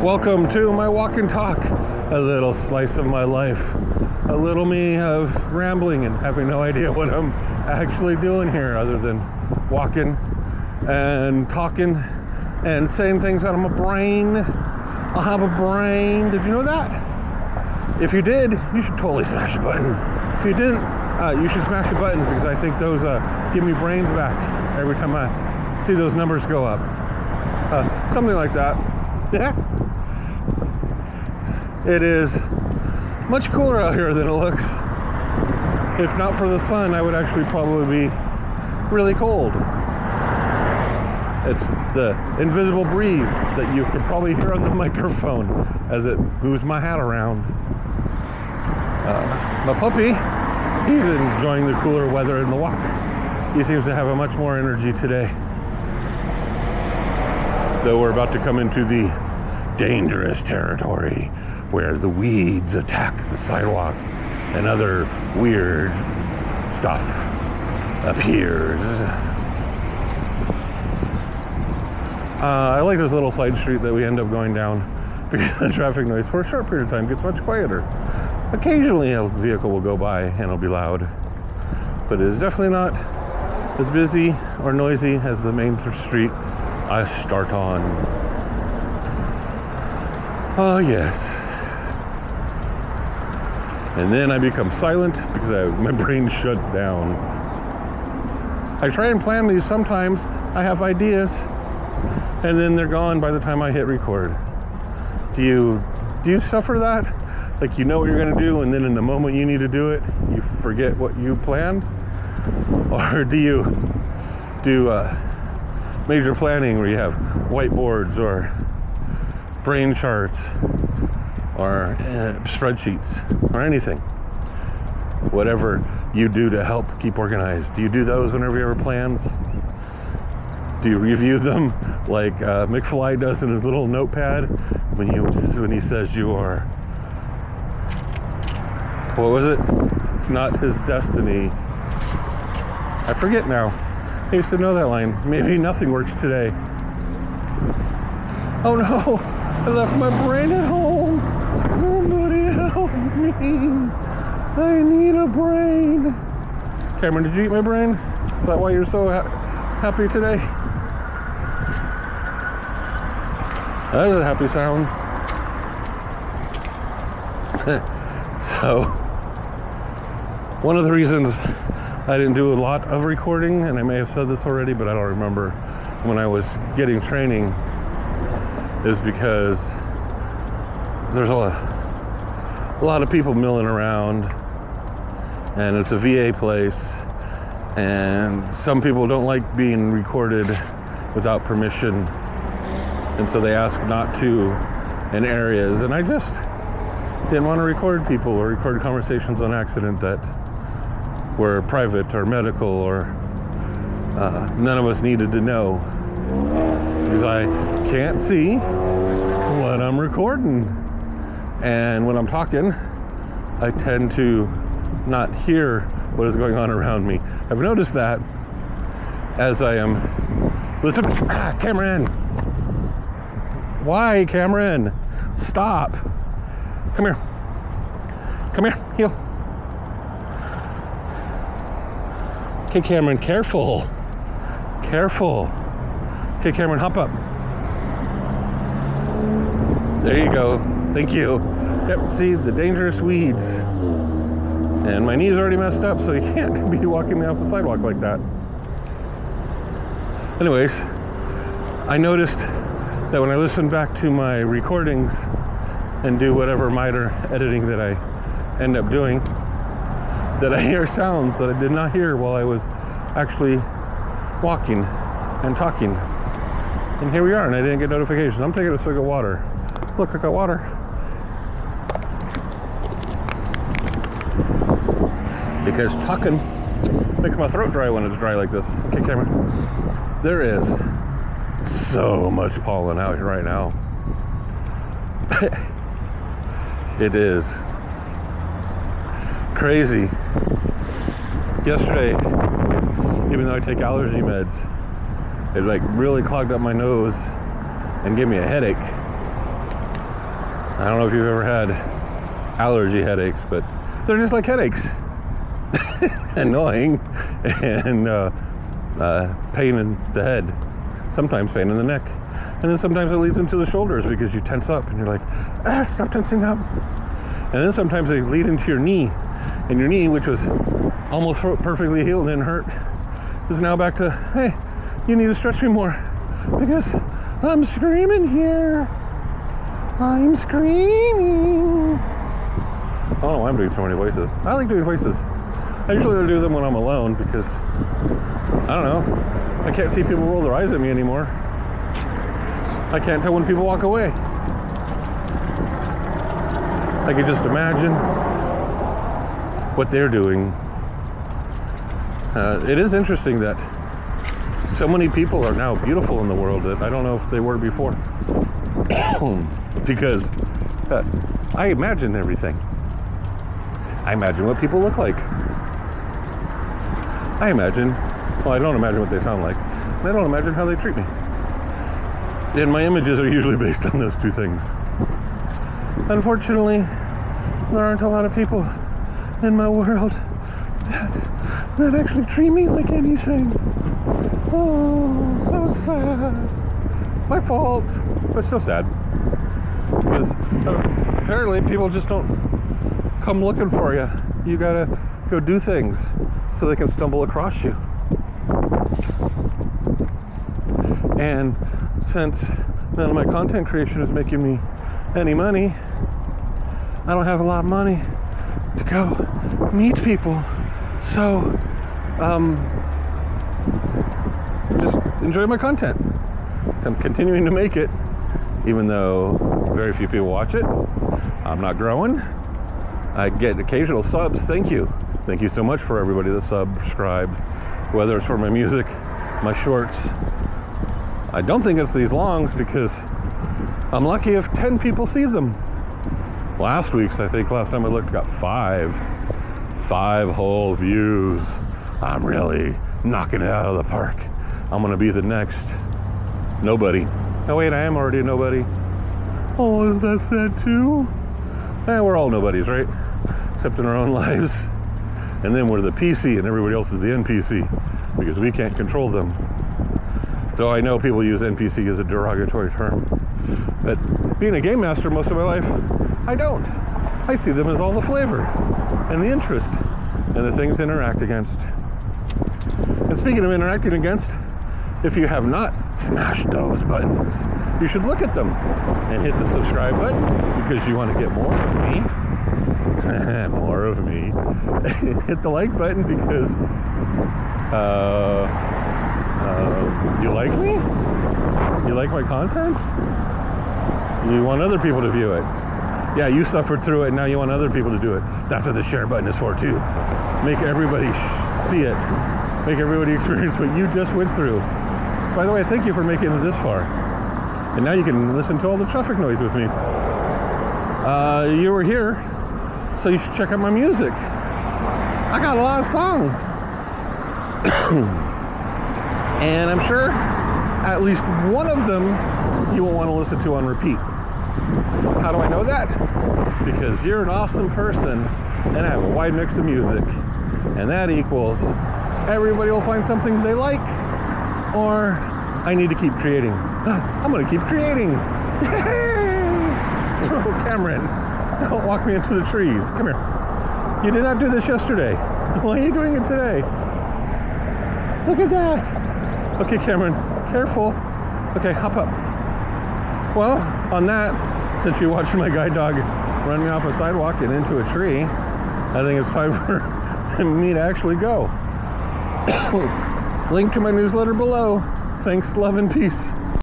Welcome to my walk and talk, a little slice of my life, a little me of rambling and having no idea what I'm actually doing here other than walking and talking and saying things out of my brain. I'll have a brain. Did you know that? If you did, you should totally smash the button. If you didn't, you should smash the buttons because I think those give me brains back every time I see those numbers go up. Something like that. Yeah. It is much cooler out here than it looks. If not for the sun, I would actually probably be really cold. It's the invisible breeze that you could probably hear on the microphone as it moves my hat around. My puppy, he's enjoying the cooler weather in the walk. He seems to have a much more energy today. Though we're about to come into the dangerous territory where the weeds attack the sidewalk and other weird stuff appears. I like this little side street that we end up going down because the traffic noise for a short period of time gets much quieter. Occasionally a vehicle will go by and it'll be loud, but it is definitely not as busy or noisy as the main street I start on. Oh yes. And then I become silent because my brain shuts down. I try and plan these sometimes. I have ideas and then they're gone by the time I hit record. Do you suffer that? Like you know what you're gonna do and then in the moment you need to do it, you forget what you planned? Or do you do major planning where you have whiteboards or brain charts or spreadsheets or anything? Whatever you do to help keep organized. Do you do those whenever you have plans? Do you review them like McFly does in his little notepad when he says you are, what was it? It's not his destiny. I forget now. I used to know that line. Maybe nothing works today. Oh no, I left my brain at home. Somebody help me. I need a brain. Cameron, did you eat my brain? Is that why you're so happy today? That is a happy sound. So, one of the reasons I didn't do a lot of recording, and I may have said this already, but I don't remember, when I was getting training, is because there's a lot of people milling around, and it's a VA place, and some people don't like being recorded without permission, and so they ask not to in areas, and I just didn't want to record people or record conversations on accident that were private or medical or none of us needed to know, because I can't see what I'm recording, and when I'm talking I tend to not hear what is going on around me. I've noticed that as I am Cameron, why Cameron, stop, come here, heel. Okay, Cameron, careful. Okay, Cameron, hop up. There you go. Thank you. Yep, see, the dangerous weeds. And my knee's already messed up, so you can't be walking me off the sidewalk like that. Anyways, I noticed that when I listen back to my recordings and do whatever minor editing that I end up doing, that I hear sounds that I did not hear while I was actually walking and talking. And here we are, and I didn't get notifications. I'm taking a swig of water. Look, I got water. Because talking makes my throat dry when it's dry like this. Okay, Cameron. There is so much pollen out here right now. It is crazy. Yesterday, even though I take allergy meds, it like really clogged up my nose and gave me a headache. I don't know if you've ever had allergy headaches, but they're just like headaches. Annoying and pain in the head, sometimes pain in the neck, and then sometimes it leads into the shoulders because you tense up and you're like, stop tensing up. And then sometimes they lead into your knee, and your knee, which was almost perfectly healed and didn't hurt, is now back to, hey, you need to stretch me more because I'm screaming here. I'm screaming. I don't know why I'm doing so many voices. I like doing voices. I usually do them when I'm alone because, I don't know, I can't see people roll their eyes at me anymore. I can't tell when people walk away. I could just imagine what they're doing. It is interesting that so many people are now beautiful in the world that I don't know if they were before. Because I imagine everything. I imagine what people look like. I don't imagine what they sound like. I don't imagine how they treat me. And my images are usually based on those two things. Unfortunately, there aren't a lot of people in my world that actually treat me like anything. Oh, so sad. My fault, but still sad. Because apparently people just don't come looking for you. You gotta go do things so they can stumble across you. And since none of my content creation is making me any money, I don't have a lot of money to go meet people. So, just enjoy my content. I'm continuing to make it, even though very few people watch it. I'm not growing. I get occasional subs. Thank you. Thank you so much for everybody that subscribed, whether it's for my music, my shorts. I don't think it's these longs because I'm lucky if 10 people see them. Last week's, I think, last time I looked, got 5 whole views. I'm really knocking it out of the park. I'm gonna be the next nobody. Oh wait, I am already a nobody. Oh, is that sad too? We're all nobodies, right? Except in our own lives. And then we're the PC and everybody else is the NPC because we can't control them. Though I know people use NPC as a derogatory term. But being a game master most of my life, I don't. I see them as all the flavor and the interest and the things to interact against. And speaking of interacting against, if you have not smashed those buttons, you should look at them and hit the subscribe button because you want to get more of me. More of me. Hit the like button because you like me? You like my content? You want other people to view it. Yeah, you suffered through it, now you want other people to do it. That's what the share button is for too. Make everybody see it. Make everybody experience what you just went through. By the way, thank you for making it this far. And now you can listen to all the traffic noise with me. You were here, so you should check out my music. I got a lot of songs. And I'm sure at least one of them you will want to listen to on repeat. How do I know that? Because you're an awesome person and I have a wide mix of music. And that equals everybody will find something they like, or I need to keep creating. I'm going to keep creating. Yay! Oh, Cameron, don't walk me into the trees. Come here. You did not do this yesterday. Why are you doing it today? Look at that. Okay, Cameron, careful. Okay, hop up. Well, on that, since you watched my guide dog run me off a sidewalk and into a tree, I think it's time for me to actually go. Link to my newsletter below. Thanks, love, and peace.